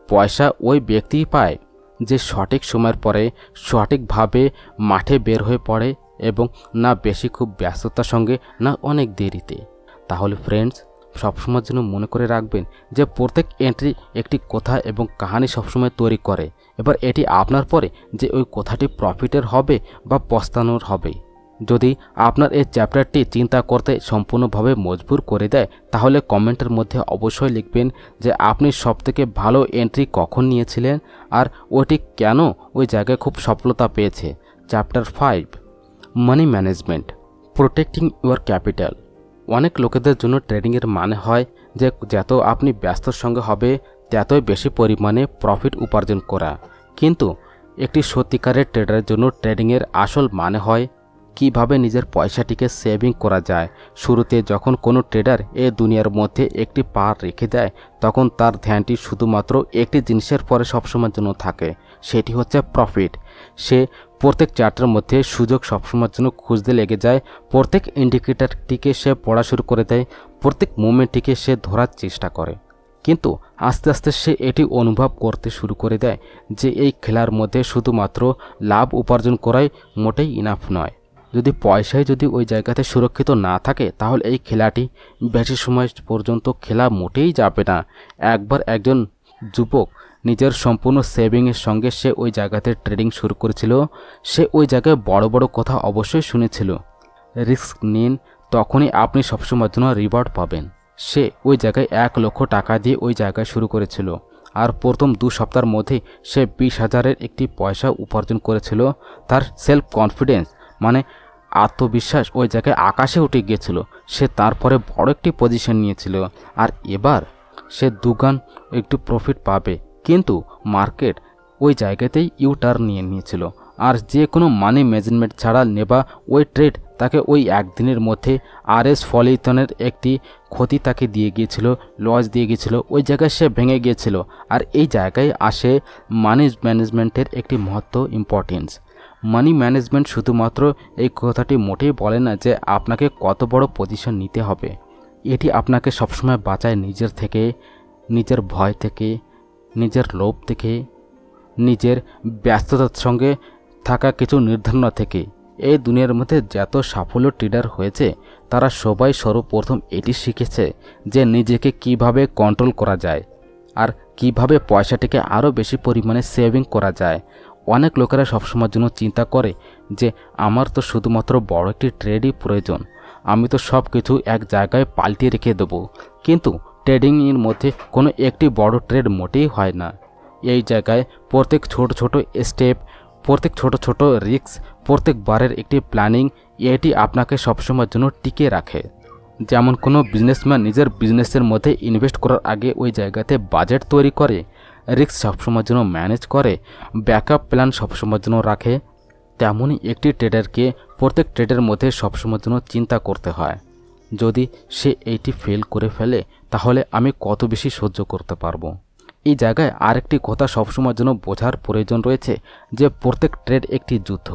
পয়সা ওই ব্যক্তিই পায় যে সঠিক সময়ের পরে সঠিকভাবে মাঠে বের হয়ে পড়ে, এবং না বেশি খুব ব্যস্ততার সঙ্গে, না অনেক দেরিতে। তাহলে ফ্রেন্ডস, সবসময়ের জন্য মনে করে রাখবেন যে প্রত্যেক এন্ট্রি একটি কথা এবং কাহানি সবসময় তৈরি করে। এবার এটি আপনার পরে যে ওই কথাটি প্রফিটের হবে বা পস্তানোর হবে। যদি আপনার এই চ্যাপ্টারটি চিন্তা করতে সম্পূর্ণভাবে মজবুর করে দেয়, তাহলে কমেন্টের মধ্যে অবশ্যই লিখবেন যে আপনি সবথেকে ভালো এন্ট্রি কখন নিয়েছিলেন আর ওটি কেন ওই জায়গায় খুব সফলতা পেয়েছে। Chapter 5, money management, protecting your capital. অনেক লোকেদের জন্য ট্রেডিংয়ের মানে হয় যে যত আপনি ব্যস্তর সঙ্গে হবে ততই বেশি পরিমাণে প্রফিট উপার্জন করা, কিন্তু একটি সত্যিকারের ট্রেডারের জন্য ট্রেডিংয়ের আসল মানে হয় কিভাবে নিজের পয়সাটিকে সেভিং করা যায়। শুরুতে যখন কোনো ট্রেডার এই দুনিয়ার মধ্যে একটি পা রেখে দেয়, তখন তার ধ্যানটি শুধুমাত্র একটি জিনিসের পরে সবসময়ের জন্য থাকে, সেটি হচ্ছে প্রফিট। সে প্রত্যেক চার্টের মধ্যে সুযোগ সবসময়ের জন্য খুঁজতে লেগে যায়, প্রত্যেক ইন্ডিকেটরটিকে সে পড়া শুরু করে দেয়, প্রত্যেক মুভমেন্টটিকে সে ধরার চেষ্টা করে। কিন্তু আস্তে আস্তে সে এটি অনুভব করতে শুরু করে দেয় যে এই খেলার মধ্যে শুধুমাত্র লাভ উপার্জন করাই মোটেই ইনাফ নয়। যদি পয়সায় যদি ওই জায়গাতে সুরক্ষিত না থাকে, তাহলে এই খেলাটি বেশি সময় পর্যন্ত খেলা মোটেই যাবে না। একবার একজন যুবক নিজের সম্পূর্ণ সেভিংয়ের সঙ্গে সে ওই জায়গাতে ট্রেডিং শুরু করেছিল। সে ওই জায়গায় বড় বড় কথা অবশ্যই শুনেছিল, রিস্ক নিন, তখনই আপনি সবসময়ের জন্য রিওয়ার্ড পাবেন। সে ওই জায়গায় 1 লক্ষ টাকা দিয়ে ওই জায়গায় শুরু করেছিল, আর প্রথম 2 সপ্তাহের মধ্যে সে 20,000-এর একটি পয়সা উপার্জন করেছিল। তার সেলফ কনফিডেন্স মানে আত্মবিশ্বাস ওই জায়গায় আকাশে উঠে গিয়েছিল। সে তারপরে বড় একটি পজিশন নিয়েছিল, আর এবার সে দুগান একটু প্রফিট পাবে, কিন্তু মার্কেট ওই জায়গাতেই টার্ন নিয়ে নিয়েছিল। আর যে কোনো মানি ম্যানেজমেন্ট ছাড়া নেবা ওই ট্রেড তাকে ওই একদিনের মধ্যে RS ফলিতনের একটি ক্ষতি তাকে দিয়ে গিয়েছিল, লস দিয়ে গিয়েছিল, ওই জায়গায় সে ভেঙে গিয়েছিল। আর এই জায়গায় আসে মানি ম্যানেজমেন্টের একটি মহত্ব, ইম্পর্টেন্স। মানি ম্যানেজমেন্ট শুধুমাত্র এই কথাটি মোটেই বলে না যে আপনাকে কত বড় পজিশন নিতে হবে। এটি আপনাকে সবসময় বাঁচায় নিজের থেকে, নিজের ভয় থেকে, নিজের লোভ থেকে, নিজের ব্যস্ততার সঙ্গে থাকা কিছু নির্ধারণা থেকে। এই দুনিয়ার মধ্যে যত সাফল্য ট্রেডার হয়েছে তারা সবাই সর্বপ্রথম এটি শিখেছে যে নিজেকে কিভাবে কন্ট্রোল করা যায় আর কিভাবে পয়সাটিকে আরও বেশি পরিমাণে সেভিং করা যায়। অনেক লোকেরা সবসময়ের জন্য চিন্তা করে যে আমার তো শুধুমাত্র বড় একটি ট্রেডই প্রয়োজন, আমি তো সব কিছু এক জায়গায় পাল্টিয়ে রেখে দেবো। কিন্তু ট্রেডিংয়ের মধ্যে কোনো একটি বড় ট্রেড মোটেই হয় না। এই জায়গায় প্রত্যেক ছোট ছোট স্টেপ, প্রত্যেক ছোট ছোট রিস্ক, প্রত্যেকবারের একটি প্ল্যানিং, এটি আপনাকে সবসময়ের জন্য টিকে রাখে। যেমন কোনো বিজনেসম্যান নিজের বিজনেসের মধ্যে ইনভেস্ট করার আগে ওই জায়গাতে বাজেট তৈরি করে, রিস্ক সবসময়ের জন্য ম্যানেজ করে, ব্যাকআপ প্ল্যান সবসময়ের জন্য রাখে, তেমনই একটি ট্রেডারকে প্রত্যেক ট্রেডের মধ্যে সবসময়ের জন্য চিন্তা করতে হয়, যদি সে এইটি ফেল করে ফেলে তাহলে আমি কত বেশি সহ্য করতে পারবো। এই জায়গায় আরেকটি কথা সবসময়ের জন্য বোঝার প্রয়োজন রয়েছে যে প্রত্যেক ট্রেড একটি যুদ্ধ,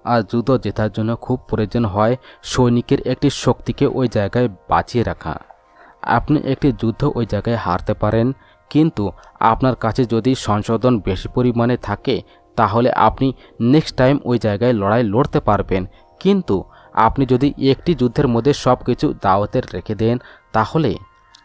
আর যুদ্ধ জেতার জন্য খুব প্রয়োজন হয় সৈনিকের একটি শক্তিকে ওই জায়গায় বাঁচিয়ে রাখা। আপনি একটি যুদ্ধ ওই জায়গায় হারতে পারেন, কিন্তু আপনার কাছে যদি সংশোধন বেশি পরিমাণে থাকে তাহলে আপনি নেক্সট টাইম ওই জায়গায় লড়াই লড়তে পারবেন। কিন্তু আপনি যদি একটি যুদ্ধের মধ্যে সব কিছু দাওয়াতের রেখে দেন তাহলে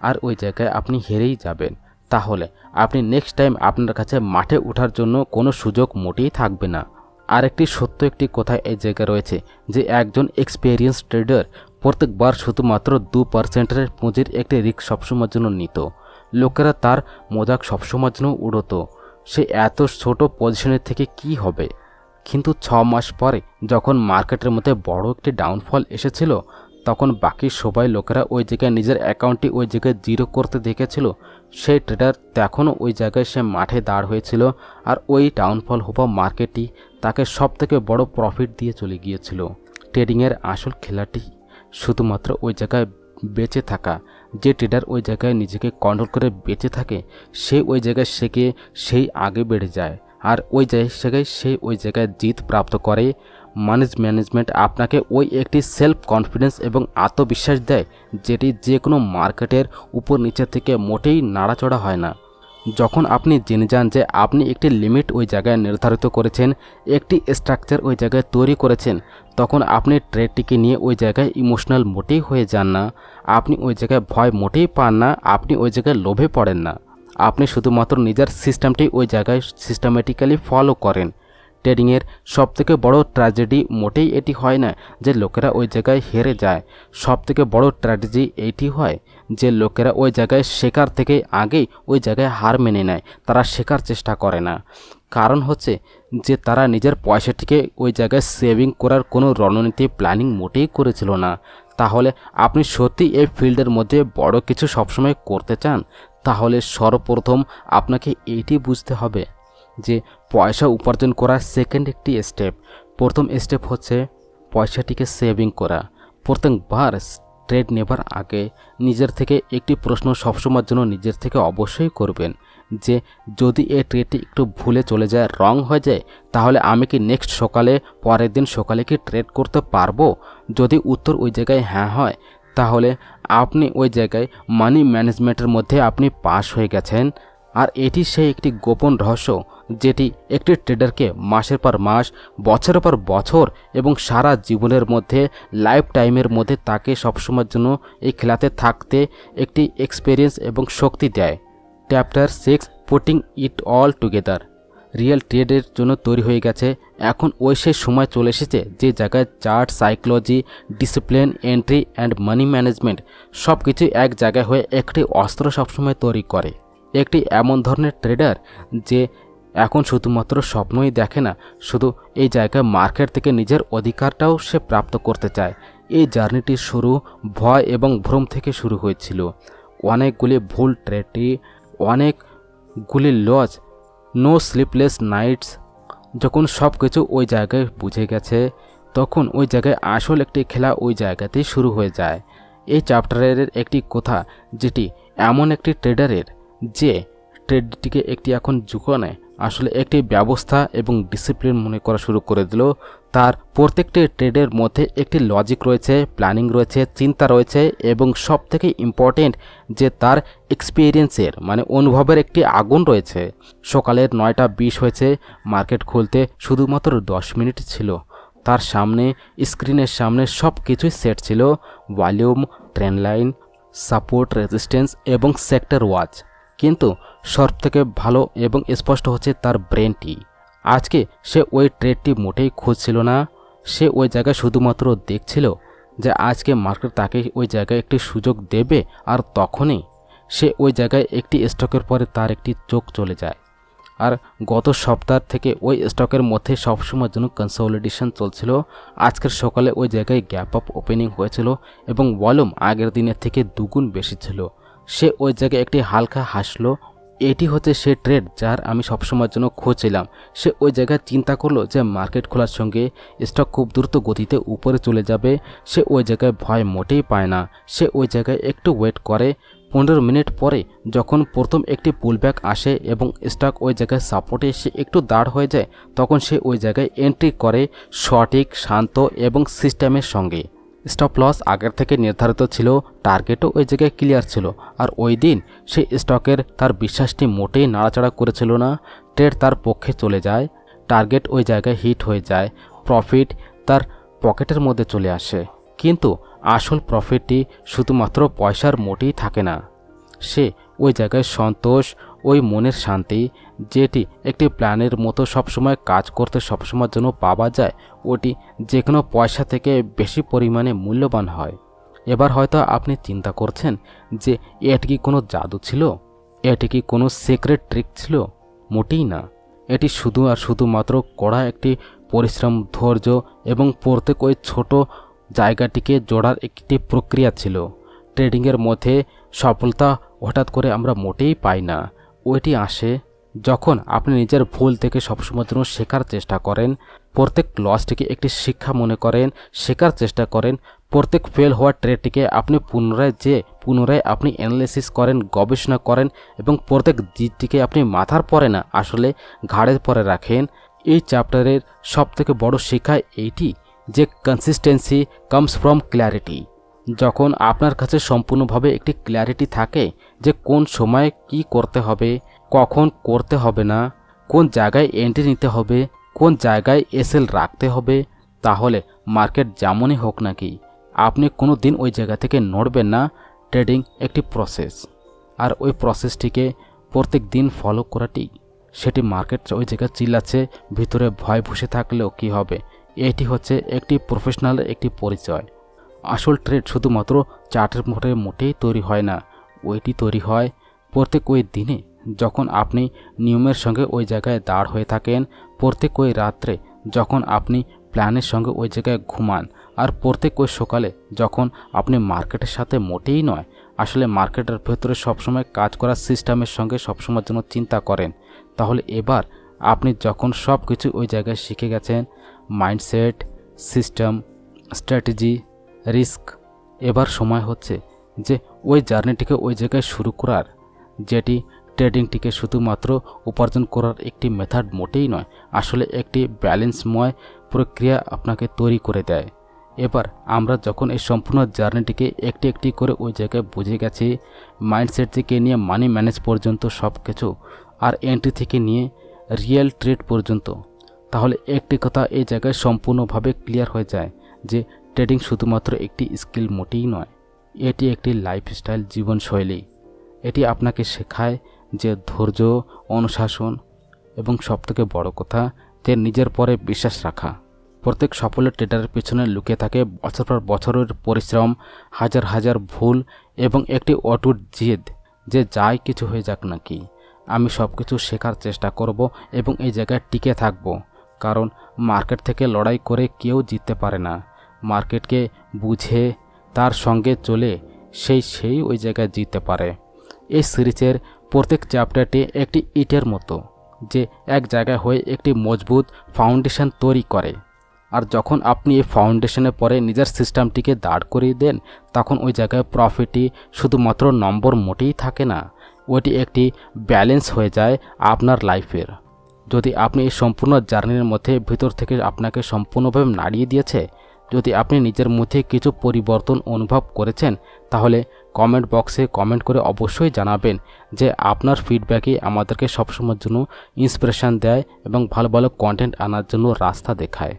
আর ওই জায়গায় আপনি হেরেই যাবেন। তাহলে আপনি নেক্সট টাইম আপনার কাছে মাঠে ওঠার জন্য কোনো সুযোগ মোটেই থাকবে না। আরেকটি সত্য একটি কথা এই জায়গায় রয়েছে যে একজন এক্সপেরিয়েন্স ট্রেডার প্রত্যেকবার শুধুমাত্র 2% পুঁজির একটি রিস্ক সবসময়ের জন্য নিত। লোকেরা তার মজাক সবসময়ের জন্য উড়তো, সে এত ছোট পজিশনের থেকে কি হবে। কিন্তু 6 মাস পরে যখন মার্কেটের মধ্যে বড় একটি ডাউনফল এসেছিল তখন বাকি সবাই লোকেরা ওই জায়গায় নিজের অ্যাকাউন্টটি ওই জায়গায় জিরো করতে দেখেছিল। সেই ট্রেডার তখনও ওই জায়গায় সে মাঠে দাঁড় হয়েছিল, আর ওই ডাউনফল হওয়া মার্কেটটি তাকে সবথেকে বড় প্রফিট দিয়ে চলে গিয়েছিল। ট্রেডিংয়ের আসল খেলাটি শুধুমাত্র ওই জায়গায় বেঁচে থাকা। যে ট্রেডার ওই জায়গায় নিজেকে কন্ট্রোল করে বেঁচে থাকে সে ওই জায়গায় শেখে, সেই আগে বেড়ে যায়, আর ওই জায়গায় সে ওই জায়গায় জিত প্রাপ্ত করে। মানি ম্যানেজমেন্ট আপনাকে ওই একটি সেলফ কনফিডেন্স এবং আত্মবিশ্বাস দেয় যেটি যে কোনো মার্কেটের উপর নিচে থেকে মোটেই নাড়াচড়া হয় না। যখন আপনি জেনে যান যে আপনি একটি লিমিট ওই জায়গায় নির্ধারিত করেছেন, একটি স্ট্রাকচার ওই জায়গায় তৈরি করেছেন, তখন আপনি ট্রেডটিকে নিয়ে ওই জায়গায় ইমোশনাল মোটেই হয়ে যান না, আপনি ওই জায়গায় ভয় মোটেই পান না, আপনি ওই জায়গায় লোভে পড়েন না। আপনি শুধুমাত্র নিজের সিস্টেমটি ওই জায়গায় সিস্টেমেটিক্যালি ফলো করেন। ট্রেডিংয়ের সবথেকে বড় ট্র্যাজেডি মোটেই এটি হয় না যে লোকেরা ওই জায়গায় হেরে যায়, সবথেকে বড় ট্র্যাজেডি এইটি হয় যে লোকেরা ওই জায়গায় শেখার থেকে আগেই ওই জায়গায় হার মেনে নেয়, তারা শেখার চেষ্টা করে না। কারণ হচ্ছে যে তারা নিজের পয়সাটিকে ওই জায়গায় সেভিং করার কোনো রণনীতি প্ল্যানিং মোটেই করেছিল না। তাহলে আপনি সত্যি এই ফিল্ডের মধ্যে বড় কিছু সবসময় করতে চান, তাহলে সর্বপ্রথম আপনাকে এইটি বুঝতে হবে যে পয়সা উপার্জন করার সেকেন্ড একটি স্টেপ, প্রথম স্টেপ হচ্ছে পয়সাটিকে সেভিং করা। প্রত্যেকবার ট্রেড নেবার আগে নিজের থেকে একটি প্রশ্ন সবসময়ের জন্য নিজের থেকে অবশ্যই করবেন যে যদি এই ট্রেডটি একটু ভুলে চলে যায়, রং হয়ে যায়, তাহলে আমি কি নেক্সট সকালে, পরের দিন সকালে কি ট্রেড করতে পারবো? যদি উত্তর ওই জায়গায় হ্যাঁ হয় তাহলে আপনি ওই জায়গায় মানি ম্যানেজমেন্টের মধ্যে আপনি পাস হয়ে গেছেন। আর এটি সেই একটি গোপন রহস্য যেটি একটি ট্রেডারকে মাসের পর মাস, বছরের পর বছর এবং সারা জীবনের মধ্যে, লাইফ টাইমের মধ্যে তাকে সবসময়ের জন্য এই খেলাতে থাকতে একটি এক্সপিরিয়েন্স এবং শক্তি দেয়। Chapter 6 putting it all together real ট্রেডের জন্য তৈরি হয়ে গেছে। এখন ওই সেই সময় চলে এসেছে যে জায়গায় chart, psychology, discipline, entry and money management সব কিছু এক জায়গায় হয়ে একটি অস্ত্র সবসময় তৈরি করে। একটি এমন ধরনের ট্রেডার যে এখন শুধুমাত্র স্বপ্নই দেখে না, শুধু এই জায়গায় মার্কেট থেকে নিজের অধিকারটাও সে প্রাপ্ত করতে চায়। এই জার্নিটির শুরু ভয় এবং ভ্রম থেকে শুরু হয়েছিল। অনেকগুলি ভুল ট্রেডে, অনেকগুলি লস, নো স্লিপলেস নাইটস। যখন সব কিছু ওই জায়গায় বুঝে গেছে, তখন ওই জায়গায় আসল একটি খেলা ওই জায়গাতেই শুরু হয়ে যায়। এই চ্যাপ্টারের একটি কথা, যেটি এমন একটি ট্রেডারের যে ট্রেডটিকে একটি এখন যুগনে আসলে একটি ব্যবস্থা এবং ডিসিপ্লিন মনে করা শুরু করে দিল। তার প্রত্যেকটি ট্রেডের মধ্যে একটি লজিক রয়েছে, প্ল্যানিং রয়েছে, চিন্তা রয়েছে এবং সব থেকে ইম্পর্টেন্ট যে তার এক্সপিরিয়েন্সের অনুভবের একটি আগুন রয়েছে। সকালের 9:20 হয়েছে, মার্কেট খুলতে শুধুমাত্র 10 মিনিট ছিল। তার সামনে স্ক্রিনের সামনে সব কিছুই সেট ছিল, volume, trend line, support, resistance এবং সেক্টর ওয়াচ। কিন্তু সব থেকে ভালো এবং স্পষ্ট হচ্ছে তার ব্রেনটি। আজকে সে ওই ট্রেডটি মোটেই খুঁজছিল না, সে ওই জায়গায় শুধুমাত্র দেখছিল যে আজকে মার্কেট তাকে ওই জায়গায় একটি সুযোগ দেবে। আর তখনই সে ওই জায়গায় একটি স্টকের পরে তার একটি চোখ চলে যায়। আর গত সপ্তাহ থেকে ওই স্টকের মধ্যে সবসময়ের জন্য কনসোলিডেশন চলছিল। আজকের সকালে ওই জায়গায় গ্যাপ আপ ওপেনিং হয়েছিল এবং ভলিউম আগের দিনের থেকে দুগুণ বেশি ছিল। সে ওই জায়গায় একটি হালকা হাসলো। এটি হচ্ছে সে ট্রেড যার আমি সবসময়ের জন্য খুঁজছিলাম। সে ওই জায়গায় চিন্তা করলো যে মার্কেট খোলার সঙ্গে স্টক খুব দ্রুত গতিতে উপরে চলে যাবে। সে ওই জায়গায় ভয় মোটেই পায় না। সে ওই জায়গায় একটু ওয়েট করে। 15 মিনিট পরে যখন প্রথম একটি পুলব্যাক আসে এবং স্টক ওই জায়গায় সাপোর্টে এসে একটু দাঁড় হয়ে যায়, তখন সে ওই জায়গায় এন্ট্রি করে সঠিক, শান্ত এবং সিস্টেমের সঙ্গে। স্টপ লস আগের থেকে নির্ধারিত ছিল, টার্গেটও ওই জায়গায় ক্লিয়ার ছিল। আর ওই দিন সেই স্টকের তার বিশ্বাসটি মোটেই নাড়াচাড়া করেছিল না। ট্রেড তার পক্ষে চলে যায়, টার্গেট ওই জায়গায় হিট হয়ে যায়, প্রফিট তার পকেটের মধ্যে চলে আসে। কিন্তু আসল প্রফিটটি শুধুমাত্র পয়সার মোটেই থাকে না। সে ওই জায়গায় সন্তোষ, ওই মনের শান্তি, যেটি একটি প্ল্যানের মতো সবসময় কাজ করতে সবসময়ের জন্য পাওয়া যায়, ওটি যে কোনো পয়সা থেকে বেশি পরিমাণে মূল্যবান হয়। এবার হয়তো আপনি চিন্তা করছেন যে এটি কি কোনো জাদু ছিল, এটি কি কোনো সিক্রেট ট্রিক ছিল? মোটেই না। এটি শুধু আর শুধুমাত্র কড়া একটি পরিশ্রম, ধৈর্য এবং প্রত্যেক ওই ছোট জায়গাটিকে জোড়ার একটি প্রক্রিয়া ছিল। ট্রেডিংয়ের মধ্যে সফলতা হঠাৎ করে আমরা মোটেই পাই না। ওইটি আসে যখন আপনি নিজের ভুল থেকে সবসময়ের জন্য শেখার চেষ্টা করেন, প্রত্যেক লসটিকে একটি শিক্ষা মনে করেন, শেখার চেষ্টা করেন। প্রত্যেক ফেল হওয়া ট্রেডটিকে আপনি পুনরায় আপনি অ্যানালিসিস করেন, গবেষণা করেন এবং প্রত্যেক জিতটিকে আপনি মাথার পরে না, আসলে ঘাড়ের পরে রাখেন। এই চ্যাপ্টারের সবথেকে বড় শিক্ষা এইটি যে কনসিস্টেন্সি কামস ফ্রম ক্ল্যারিটি। যখন আপনার কাছে সম্পূর্ণভাবে একটি ক্ল্যারিটি থাকে যে কোন সময় কি করতে হবে, কখন করতে হবে না, কোন জায়গায় এন্ট্রি নিতে হবে, কোন জায়গায় এসএল রাখতে হবে, তাহলে মার্কেট যেমনই হোক না কি আপনি কোনো দিন ওই জায়গা থেকে নড়বেন না। ট্রেডিং একটি প্রসেস, আর ওই প্রসেসটিকে প্রত্যেক দিন ফলো করাটি, সেটি মার্কেট ওই জায়গায় চিল্লাচ্ছে, ভিতরে ভয় বসে থাকলেও কি হবে? এটি হচ্ছে একটি প্রফেশনালের একটি পরিচয়। আসল ট্রেড শুধুমাত্র চার্টের মোটেই তৈরি হয় না, ওইটি তৈরি হয় প্রত্যেক ওই দিনে যখন আপনি নিয়মের সঙ্গে ওই জায়গায় দাঁড় হয়ে থাকেন, প্রত্যেক ওই রাত্রে যখন আপনি প্ল্যানের সঙ্গে ওই জায়গায় ঘুমান, আর প্রত্যেক ওই সকালে যখন আপনি মার্কেটের সাথে মোটেই নয়, আসলে মার্কেটের ভেতরে সবসময় কাজ করার সিস্টেমের সঙ্গে সবসময়ের জন্য চিন্তা করেন। তাহলে এবার আপনি যখন সব কিছু ওই জায়গায় শিখে গেছেন, মাইন্ডসেট, সিস্টেম, স্ট্র্যাটেজি, রিস্ক, এবার সময় হচ্ছে যে ওই জার্নিটিকে ওই জায়গায় শুরু করার, যেটি ট্রেডিংটিকে শুধুমাত্র উপার্জন করার একটি মেথড মোটেই নয়, আসলে একটি ব্যালেন্সময় প্রক্রিয়া আপনাকে তৈরি করে দেয়। এবার আমরা যখন এই সম্পূর্ণ জার্নিটিকে একটি একটি করে ওই জায়গায় বুঝে গেছি, মাইন্ডসেট থেকে নিয়ে মানি ম্যানেজ পর্যন্ত সব কিছু, আর এন্ট্রি থেকে নিয়ে রিয়েল ট্রেড পর্যন্ত, তাহলে একটি কথা এই জায়গায় সম্পূর্ণভাবে ক্লিয়ার হয়ে যায় যে ট্রেডিং শুধুমাত্র একটি স্কিল মোটেই নয়, এটি একটি লাইফস্টাইল, জীবনশৈলী। এটি আপনাকে শেখায় যে ধৈর্য, অনুশাসন এবং সবথেকে বড় কথা যে নিজের পরে বিশ্বাস রাখা। প্রত্যেক সফল ট্রেডারের পিছনে লুকিয়ে থাকে বছর পর বছরের পরিশ্রম, হাজার হাজার ভুল এবং একটি অটুট জেদ যে যাই কিছু হয়ে যাক নাকি আমি সব কিছু শেখার চেষ্টা করব এবং এই জায়গায় টিকে থাকব। কারণ মার্কেট থেকে লড়াই করে কেউ জিততে পারে না, মার্কেটকে বুঝে তার সঙ্গে চলে সেই ওই জায়গায় জিততে পারে। এই সিরিজের প্রত্যেক চ্যাপ্টারটি একটি ইটের মতো, যে এক জায়গায় হয়ে একটি মজবুত ফাউন্ডেশন তৈরি করে। আর যখন আপনি এই ফাউন্ডেশনের পরে নিজের সিস্টেমটিকে দাঁড় করিয়ে দেন, তখন ওই জায়গায় প্রফিটই শুধুমাত্র নম্বর মোটেই থাকে না, ওইটি একটি ব্যালেন্স হয়ে যায় আপনার লাইফের। যদি আপনি এই সম্পূর্ণ জার্নির মধ্যে ভিতর থেকে আপনাকে সম্পূর্ণভাবে নাড়িয়ে দিয়েছে, যদি আপনি নিজের মধ্যে কিছু পরিবর্তন অনুভব করেছেন, তাহলে কমেন্ট বক্সে কমেন্ট করে অবশ্যই জানাবেন, যে আপনার ফিডব্যাকই আমাদেরকে সবসময়ের জন্য ইন্সপিরেশান দেয় এবং ভালো ভালো কন্টেন্ট আনার জন্য রাস্তা দেখায়।